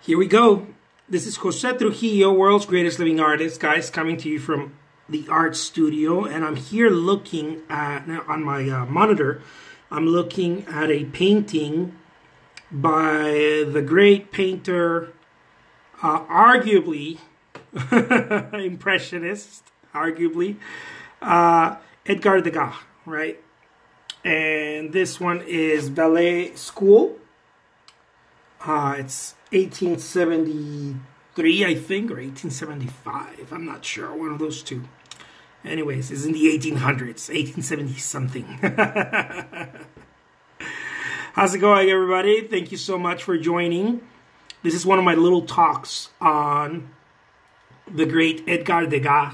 Here we go. This is Jose Trujillo, world's greatest living artist, guys, coming to you from the art studio. And I'm here looking at, on my monitor, I'm looking at a painting by the great painter, arguably, impressionist, arguably, Edgar Degas, right? And this one is Ballet School. It's 1873, I think, or 1875. I'm not sure. One of those two. Anyways, it's in the 1800s, 1870 something. How's it going, everybody? Thank you so much for joining. This is one of my little talks on the great Edgar Degas.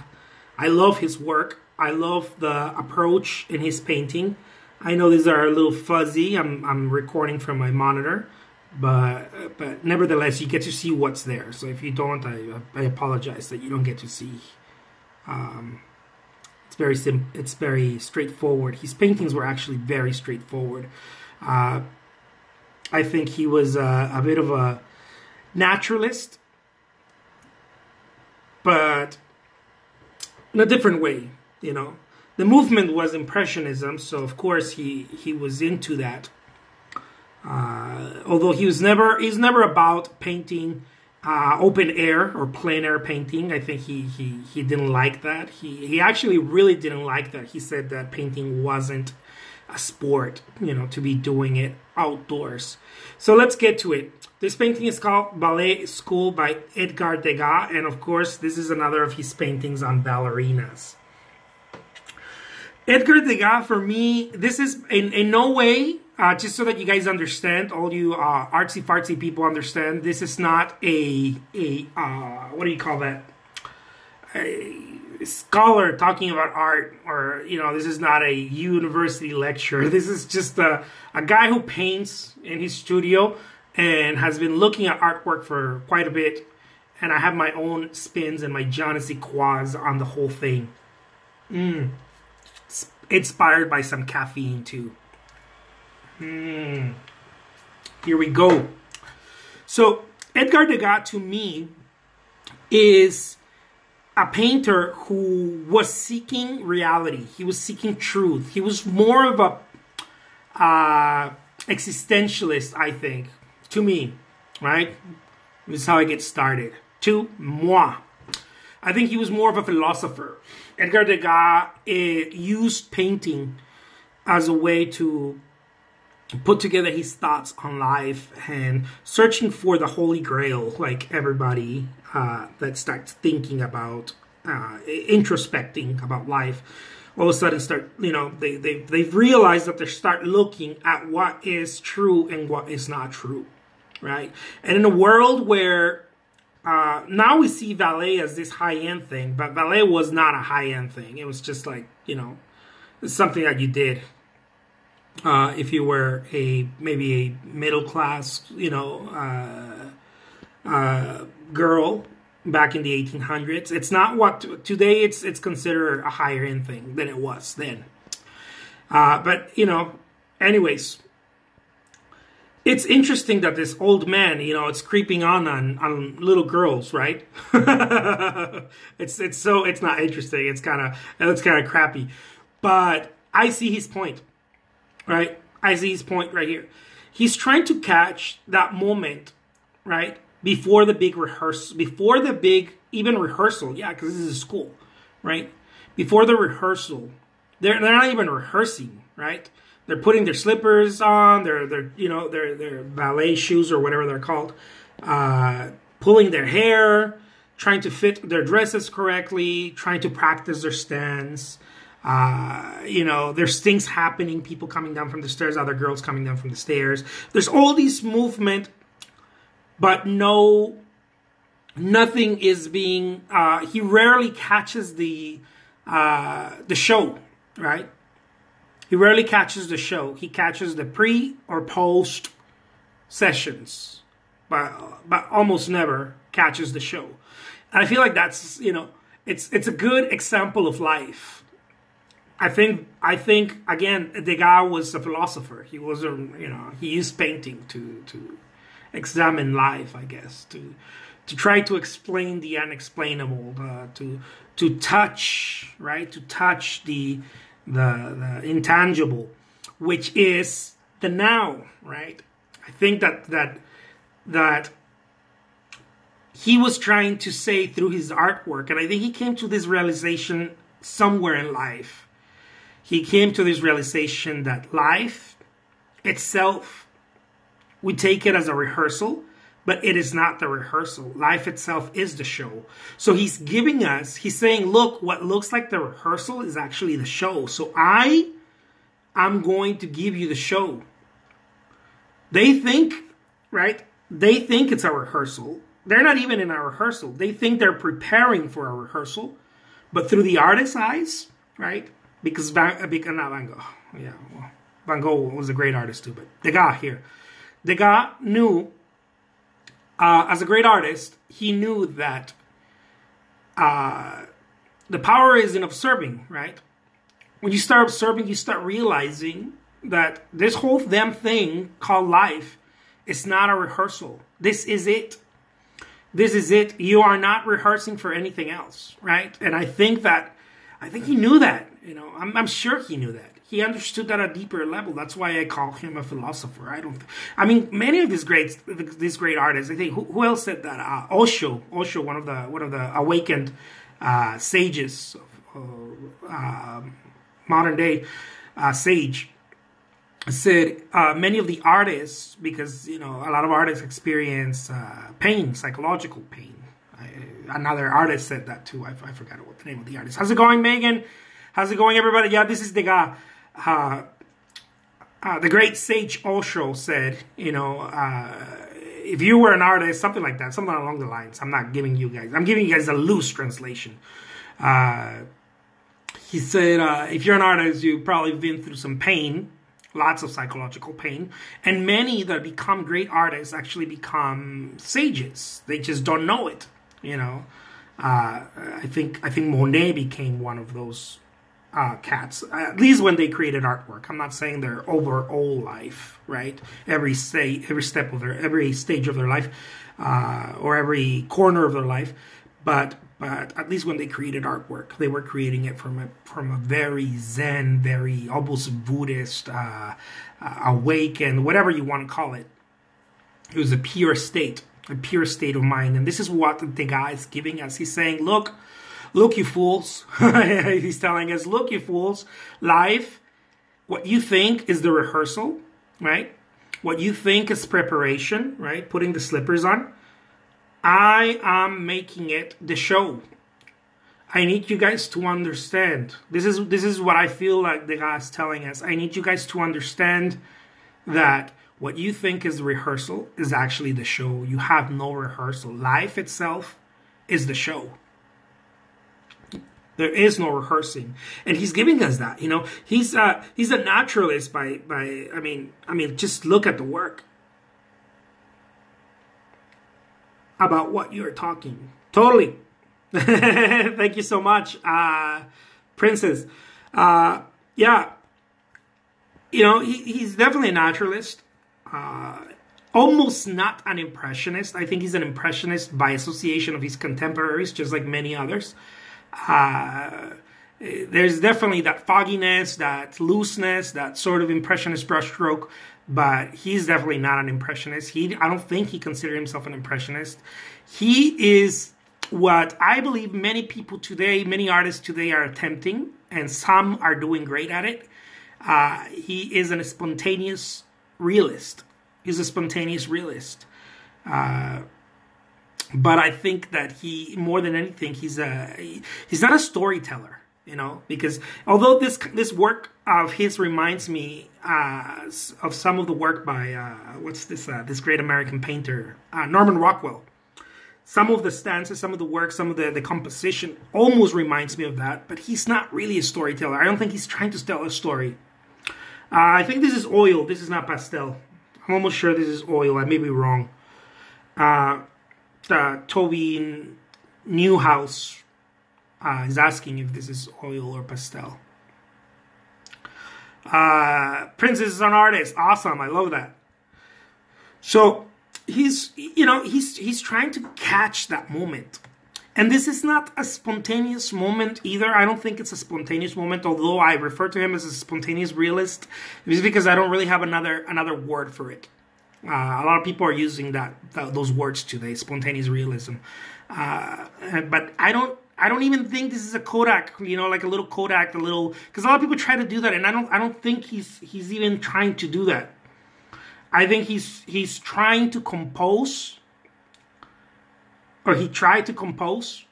I love his work. I love the approach in his painting. I know these are a little fuzzy. I'm recording from my monitor. But nevertheless, you get to see what's there. So if you don't, I apologize that you don't get to see. It's very simple. It's very straightforward. His paintings were actually very straightforward. I think he was a bit of a naturalist, but in a different way. You know, the movement was Impressionism, so of course he was into that. Although he's never about painting open air or plein air painting. I think he didn't like that. He actually really didn't like that. He said that painting wasn't a sport, you know, to be doing it outdoors. So let's get to it. This painting is called Ballet School by Edgar Degas, and of course this is another of his paintings on ballerinas. Edgar Degas, for me, this is in no way, just so that you guys understand, all you artsy-fartsy people understand, this is not a what do you call that? A scholar talking about art, or, you know, this is not a university lecture. This is just a guy who paints in his studio and has been looking at artwork for quite a bit. And I have my own spins and my je ne sais quoi on the whole thing. Inspired by some caffeine too. Here we go. So Edgar Degas, to me, is a painter who was seeking reality. He was seeking truth. He was more of a existentialist, I think, to me, right? This is how I get started. To moi. I think he was more of a philosopher. Edgar Degas used painting as a way to put together his thoughts on life and searching for the Holy Grail, like everybody that starts thinking about, introspecting about life. All of a sudden start, you know, they've realized that they start looking at what is true and what is not true, right? And in a world where now we see ballet as this high-end thing, but ballet was not a high-end thing. It was just like, you know, something that you did if you were maybe a middle-class, you know, girl back in the 1800s. It's not what today. It's considered a higher-end thing than it was then. But you know, anyways. It's interesting that this old man, you know, it's creeping on little girls, right? It's not interesting. It's kind of crappy, but I see his point, right? I see his point right here. He's trying to catch that moment, right, before the big rehearsal, before the big even rehearsal. Yeah, because this is a school, right? Before the rehearsal, they're not even rehearsing, right? They're putting their slippers on, their ballet shoes or whatever they're called, pulling their hair, trying to fit their dresses correctly, trying to practice their stance. You know, there's things happening, people coming down from the stairs, other girls coming down from the stairs. There's all these movement, but nothing is being. He rarely catches the show, right? He rarely catches the show. He catches the pre or post sessions, but almost never catches the show. And I feel like that's, you know, it's a good example of life. I think again, Degas was a philosopher. He was he used painting to examine life, I guess, to try to explain the unexplainable, to touch, right? To touch the intangible, which is the now, right? I think that he was trying to say through his artwork, and I think he came to this realization somewhere in life. He came to this realization that life itself, we take it as a rehearsal, but it is not the rehearsal. Life itself is the show. So he's giving us, he's saying, look, what looks like the rehearsal is actually the show. So I'm going to give you the show. They think, right? They think it's a rehearsal. They're not even in a rehearsal. They think they're preparing for a rehearsal, but through the artist's eyes, right? Because not Van Gogh. Yeah, well, Van Gogh was a great artist too, but Degas here. Degas knew, as a great artist, he knew that the power is in observing, right? When you start observing, you start realizing that this whole damn thing called life is not a rehearsal. This is it. This is it. You are not rehearsing for anything else, right? And I think he knew that. You know, I'm sure he knew that. He understood that at a deeper level. That's why I call him a philosopher. I mean, many of these great artists. I think who else said that? Osho, one of the awakened sages of modern day sage, said many of the artists, because a lot of artists experience pain, psychological pain. Another artist said that too. I forgot what the name of the artist. How's it going, Megan? How's it going, everybody? Yeah, this is Degas. The great sage Osho said, if you were an artist, something like that, something along the lines. I'm giving you guys a loose translation. He said, if you're an artist, you've probably been through some pain, lots of psychological pain, and many that become great artists actually become sages. They just don't know it. I think Monet became one of those cats, at least when they created artwork. I'm not saying their overall life, right? Every stage of their life, or every corner of their life, but at least when they created artwork, they were creating it from a very Zen, very almost Buddhist, awakened, whatever you want to call it. It was a pure state of mind, and this is what the guy is giving us. He's saying, look, you fools. He's telling us, look, you fools. Life, what you think is the rehearsal, right? What you think is preparation, right? Putting the slippers on. I am making it the show. I need you guys to understand. This is what I feel like the guy is telling us. I need you guys to understand that what you think is the rehearsal is actually the show. You have no rehearsal. Life itself is the show. There is no rehearsing, and he's giving us that. He's a naturalist. I mean, just look at the work about what you're talking. Totally. Thank you so much, Princess. Yeah, he's definitely a naturalist. Almost not an impressionist. I think he's an impressionist by association of his contemporaries, just like many others. There's definitely that fogginess, that looseness, that sort of impressionist brushstroke, but he's definitely not an impressionist. I don't think he considers himself an impressionist. He is what I believe many artists today are attempting, and some are doing great at it. He is a spontaneous realist. He's a spontaneous realist. But I think that he, more than anything, he's not a storyteller, because although this work of his reminds me of some of the work by this great American painter, Norman Rockwell. Some of the stanzas, some of the work, some of the composition almost reminds me of that, but he's not really a storyteller. I don't think he's trying to tell a story. I think this is oil. This is not pastel. I'm almost sure this is oil. I may be wrong. Toby Newhouse is asking if this is oil or pastel. Princess is an artist. Awesome. I love that. So he's trying to catch that moment. And this is not a spontaneous moment either. I don't think it's a spontaneous moment, although I refer to him as a spontaneous realist. It's because I don't really have another word for it. A lot of people are using those words today, spontaneous realism. But I don't even think this is a Kodak, like a little Kodak, because a lot of people try to do that, and I don't think he's even trying to do that. I think he's trying to compose, or he tried to compose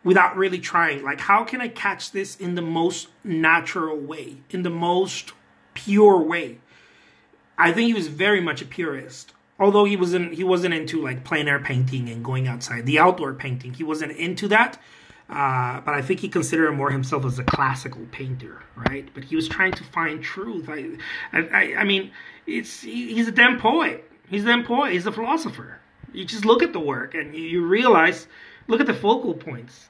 without really trying. Like, how can I catch this in the most natural way, in the most pure way? I think he was very much a purist. Although he wasn't into like plein air painting and going outside, the outdoor painting. He wasn't into that. But I think he considered more himself as a classical painter, right? But he was trying to find truth. I mean, he's a damn poet. He's a damn poet. He's a philosopher. You just look at the work and you realize, look at the focal points.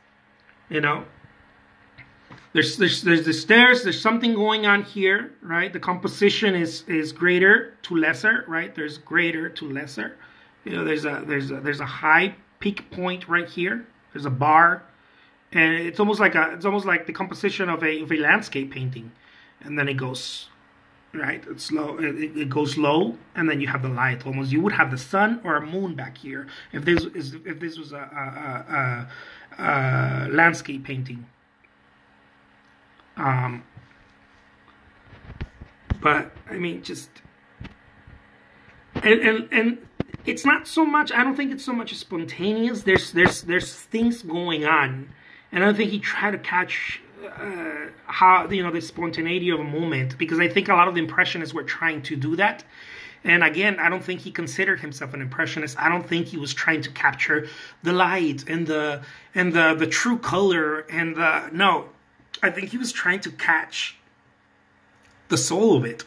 There's the stairs. There's something going on here, right? The composition is greater to lesser, right? There's greater to lesser. There's a high peak point right here. There's a bar, and it's almost like the composition of a landscape painting, and then it goes right. It's low. It goes low, and then you have the light. Almost you would have the sun or a moon back here if this was a landscape painting. But I mean, just and it's not so much. I don't think it's so much spontaneous. There's things going on, and I don't think he tried to catch how the spontaneity of a moment, because I think a lot of the impressionists were trying to do that. And again, I don't think he considered himself an impressionist. I don't think he was trying to capture the light and the true color and no. I think he was trying to catch the soul of it.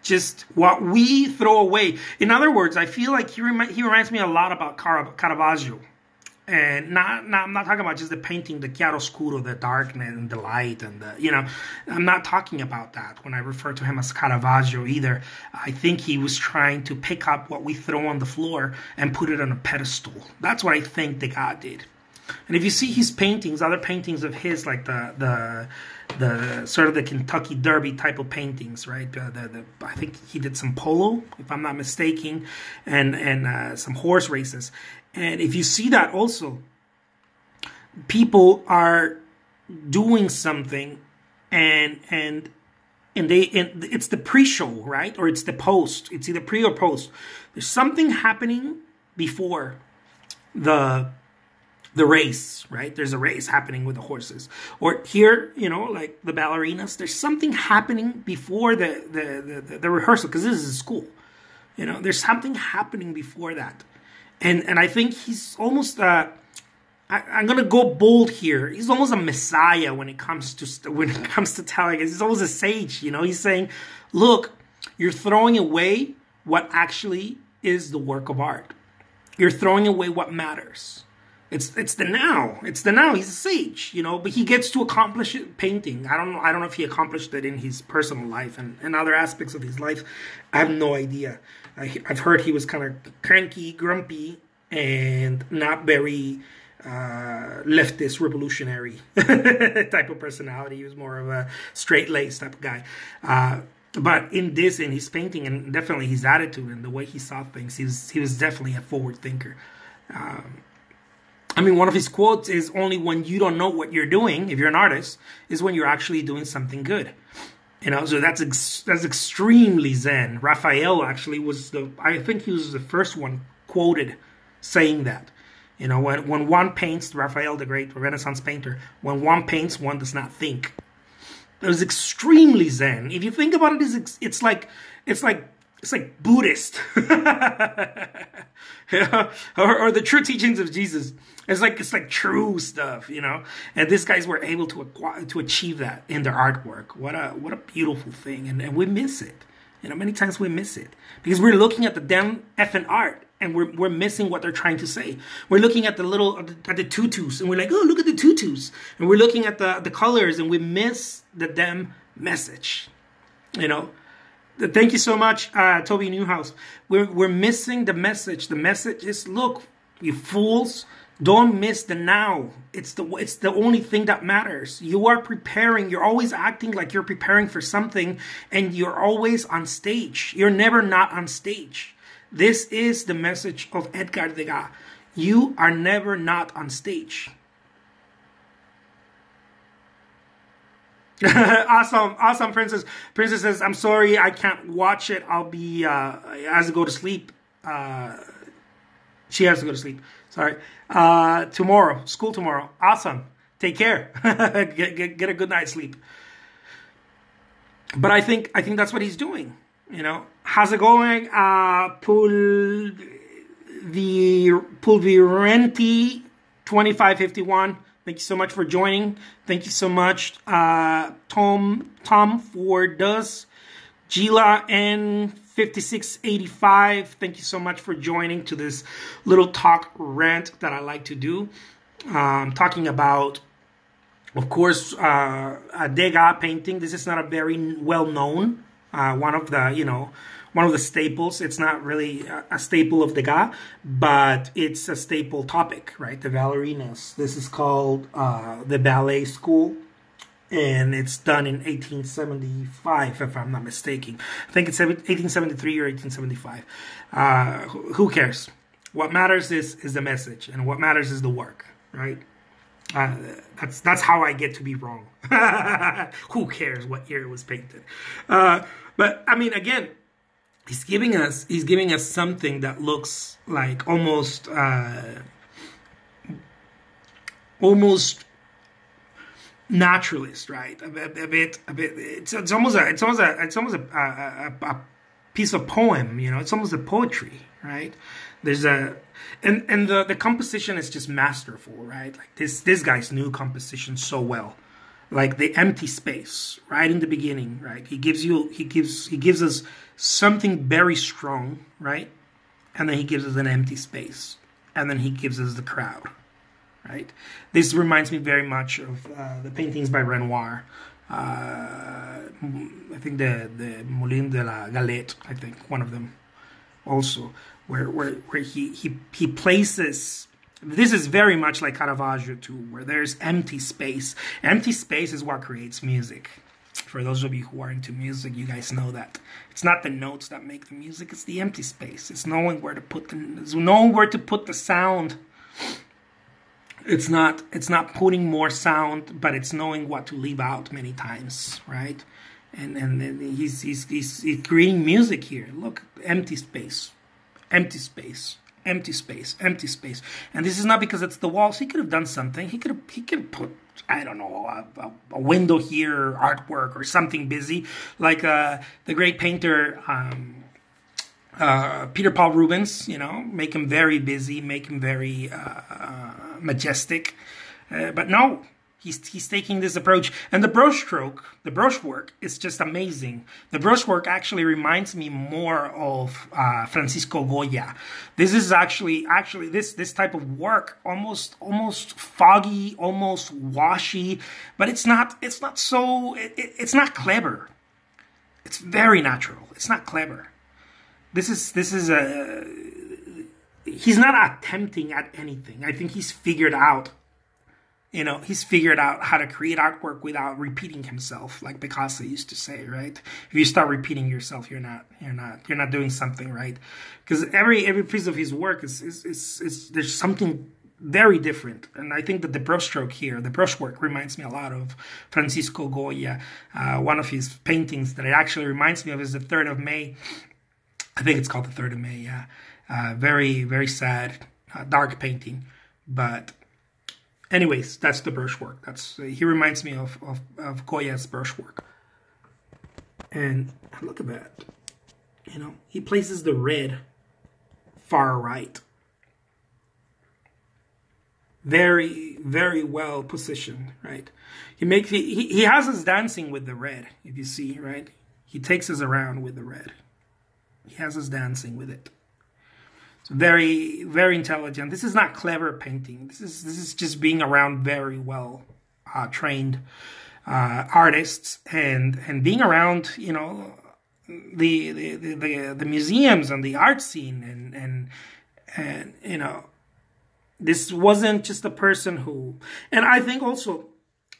Just what we throw away. In other words, I feel like he reminds me a lot about Caravaggio. And I'm not talking about just the painting, the chiaroscuro, the darkness and the light, and I'm not talking about that when I refer to him as Caravaggio either. I think he was trying to pick up what we throw on the floor and put it on a pedestal. That's what I think Degas did. And if you see his paintings, other paintings of his, like the sort of the Kentucky Derby type of paintings, right? I think he did some polo, if I'm not mistaken, and some horse races. And if you see that also, people are doing something, and it's the pre-show, right? Or it's the post. It's either pre or post. There's something happening before the race, right? There's a race happening with the horses. Or here, like the ballerinas, there's something happening before the rehearsal, because this is a school. There's something happening before that. And I think he's almost I'm gonna go bold here. He's almost a messiah when it comes to telling. He's almost a sage, He's saying, look, you're throwing away what actually is the work of art. You're throwing away what matters. It's the now. It's the now. He's a sage, but he gets to accomplish it painting. I don't know if he accomplished it in his personal life and other aspects of his life. I have no idea. I've heard he was kind of cranky, grumpy, and not very leftist, revolutionary type of personality. He was more of a straight-laced type of guy. But in his painting, and definitely his attitude and the way he saw things, he was definitely a forward thinker. One of his quotes is, only when you don't know what you're doing, if you're an artist, is when you're actually doing something good. So that's extremely Zen. Raphael actually I think he was the first one quoted saying that. When one paints, Raphael, the great Renaissance painter, when one paints, one does not think. It was extremely Zen. If you think about it, it's like Buddhist, or the true teachings of Jesus. It's like true stuff, And these guys were able to achieve that in their artwork. What a beautiful thing, and we miss it. Many times we miss it because we're looking at the damn effing art, and we're missing what they're trying to say. We're looking at the tutus, and we're like, oh, look at the tutus, and we're looking at the colors, and we miss the damn message. Thank you so much, Toby Newhouse. We're missing the message. The message is, look, you fools, don't miss the now. It's the only thing that matters. You are preparing. You're always acting like you're preparing for something, and you're always on stage. You're never not on stage. This is the message of Edgar Degas. You are never not on stage. Awesome, Princess. Princess says, I'm sorry, I can't watch it. I'll be, has to go to sleep. She has to go to sleep. Sorry. Tomorrow, school tomorrow. Awesome. Take care. Get a good night's sleep. But I think that's what he's doing. You know, how's it going? Pulvirenti 2551. Thank you so much for joining. Thank you so much, Tom Fordus, Gila N5685. Thank you so much for joining to this little talk rant that I like to do. Talking about, of course, a Degas painting. This is not a very well known one of the staples. It's not really a staple of Degas, but it's a staple topic, right? The ballerinas. This is called the Ballet School, and it's done in 1875, if I'm not mistaken. I think it's 1873 or 1875. Who cares? What matters is the message, and what matters is the work, right? That's how I get to be wrong. Who cares what year it was painted? But I mean, again, he's giving us something that looks like almost naturalist, right? A bit. It's almost a piece of poem, you know. It's almost a poetry, right? There's and the composition is just masterful, right? Like this guy's knew composition so well. Like the empty space right in the beginning, right? He gives us something very strong, right? And then he gives us an empty space, and then he gives us the crowd, right? This reminds me very much of the paintings by Renoir. I think the Moulin de la Galette, I think one of them also, where he places. This is very much like Caravaggio too, where there's empty space. Empty space is what creates music. For those of you who are into music, you guys know that it's not the notes that make the music; it's the empty space. It's knowing where to put the sound. It's not putting more sound, but it's knowing what to leave out many times, right? And he's creating music here. Look, empty space, empty space. Empty space, empty space. And this is not because it's the walls. He could have done something. He could put, I don't know, a window here, artwork, or something busy. Like the great painter Peter Paul Rubens, you know, make him very busy, make him very majestic. But no, he's taking this approach. And the brushwork is just amazing. The brushwork actually reminds me more of Francisco Goya. This is actually this type of work, almost foggy, almost washy, but it's not clever. It's very natural. It's not clever. This is he's not attempting at anything. I think he's figured out. You know, he's figured out how to create artwork without repeating himself, like Picasso used to say, right? If you start repeating yourself, you're not doing something right. Because every piece of his work is there's something very different. And I think that the brushstroke here, the brushwork, reminds me a lot of Francisco Goya. One of his paintings that it actually reminds me of is the 3rd of May. I think it's called the 3rd of May, yeah. Very, very sad, dark painting, but anyways, that's the brushwork. He reminds me of Goya's brushwork. And look at that. You know, he places the red far right. Very, very well positioned, right? He has us dancing with the red, if you see, right? He takes us around with the red. He has us dancing with it. Very, very intelligent. This is not clever painting. This is just being around very well trained artists and being around, you know, the museums and the art scene, and you know, this wasn't just a person who. And I think also,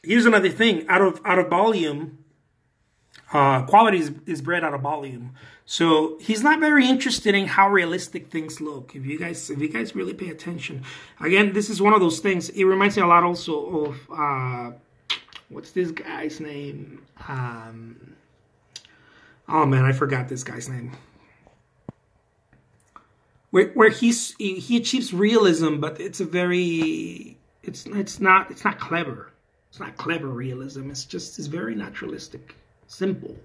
here's another thing: out of volume, quality is bred out of volume. So he's not very interested in how realistic things look. If you guys really pay attention, again, this is one of those things. It reminds me a lot also of what's this guy's name? Oh man, I forgot this guy's name. Where he achieves realism, but it's not clever. It's not clever realism. It's very naturalistic, simple.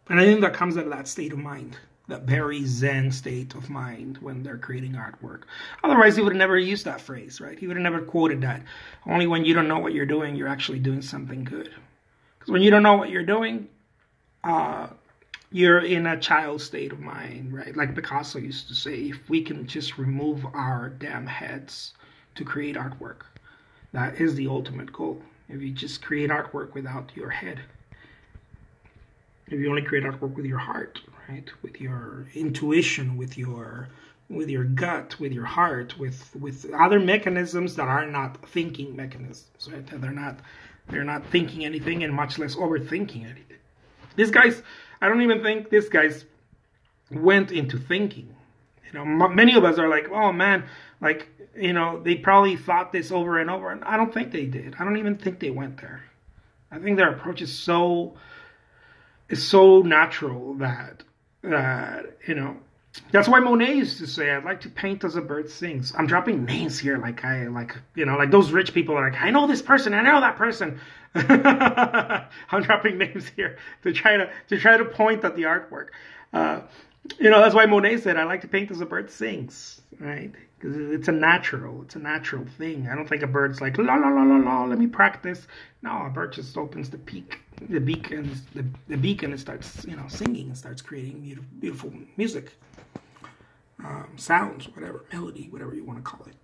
And I think that comes out of that state of mind, that very zen state of mind when they're creating artwork. Otherwise, he would have never used that phrase, right? He would have never quoted that. Only when you don't know what you're doing, you're actually doing something good. Because when you don't know what you're doing, you're in a child state of mind, right? Like Picasso used to say, if we can just remove our damn heads to create artwork, that is the ultimate goal. If you just create artwork without your head, if you only create artwork with your heart, right? With your intuition, with your gut, with your heart, with other mechanisms that are not thinking mechanisms, right? They're not thinking anything, and much less overthinking anything. I don't even think these guys went into thinking. You know, many of us are like, oh man, like, you know, they probably thought this over and over, and I don't think they did. I don't even think they went there. I think their approach is so natural that you know, that's why Monet used to say, I'd like to paint as a bird sings. I'm dropping names here, like you know, like those rich people are like, I know this person, I know that person. I'm dropping names here to try to point at the artwork. You know, that's why Monet said, I like to paint as a bird sings, right? Because it's a natural thing. I don't think a bird's like, la la la la la, let me practice. No, a bird just opens the beak and it starts, you know, singing and starts creating beautiful music, sounds, whatever, melody, whatever you want to call it.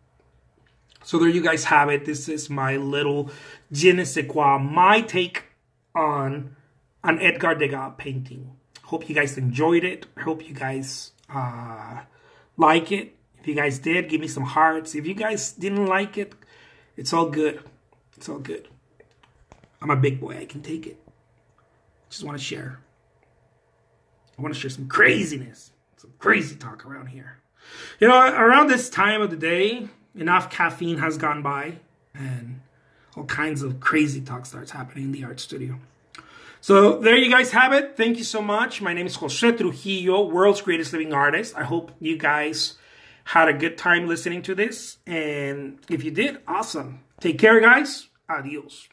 So there you guys have it. This is my little je ne sais quoi, my take on an Edgar Degas painting. Hope you guys enjoyed it. I hope you guys like it. If you guys did, give me some hearts. If you guys didn't like it, it's all good. It's all good. I'm a big boy. I can take it. Just want to share. I want to share some craziness. Some crazy talk around here. You know, around this time of the day, enough caffeine has gone by and all kinds of crazy talk starts happening in the art studio. So there you guys have it. Thank you so much. My name is Jose Trujillo, world's greatest living artist. I hope you guys had a good time listening to this. And if you did, awesome. Take care, guys. Adios.